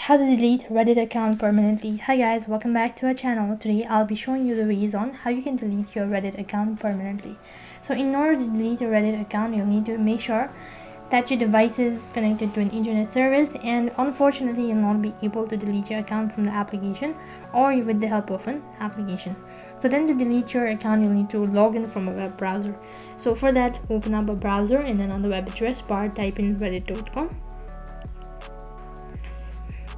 How to delete Reddit account permanently. Hi guys, welcome back to our channel. Today I'll be showing you the ways on how you can delete your Reddit account permanently. So in order to delete a Reddit account, you'll need to make sure that your device is connected to an internet service, and unfortunately you'll not be able to delete your account from the application or with the help of an application. So then to delete your account, you'll need to log in from a web browser. So for that, open up a browser and then on the web address bar type in reddit.com.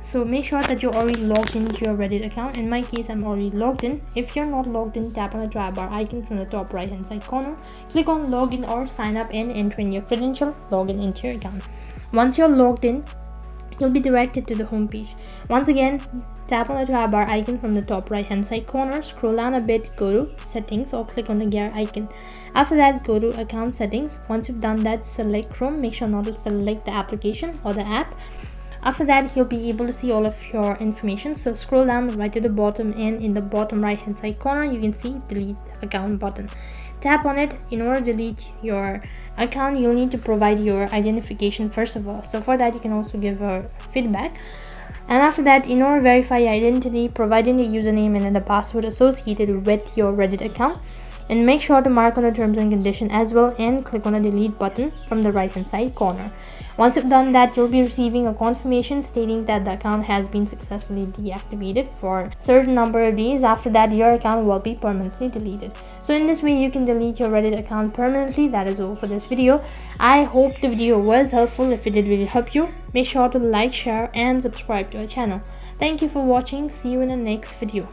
So make sure that you're already logged into your Reddit account. In my case, I'm already logged in. If you're not logged in, tap on the try bar icon from the top right hand side corner. Click on login or sign up and enter in your credential, login into your account. Once you're logged in, you'll be directed to the home page. Once again, tap on the try bar icon from the top right hand side corner, scroll down a bit, go to settings or click on the gear icon. After that, go to account settings. Once you've done that, select Chrome. Make sure not to select the application or the app. After that, you'll be able to see all of your information. So scroll down right to the bottom, and in the bottom right hand side corner you can see delete account button. Tap on it. In order to delete your account, you'll need to provide your identification first of all. So for that, you can also give a feedback. And after that, in order to verify your identity, provide in the username and then the password associated with your Reddit account. And make sure to mark on the terms and condition as well and click on the delete button from the right hand side corner. Once you've done that, you'll be receiving a confirmation stating that the account has been successfully deactivated for a certain number of days. After that, your account will be permanently deleted. So in this way, you can delete your Reddit account permanently. That is all for this video. I hope the video was helpful. If it did really help you, make sure to like, share and subscribe to our channel. Thank you for watching. See you in the next video.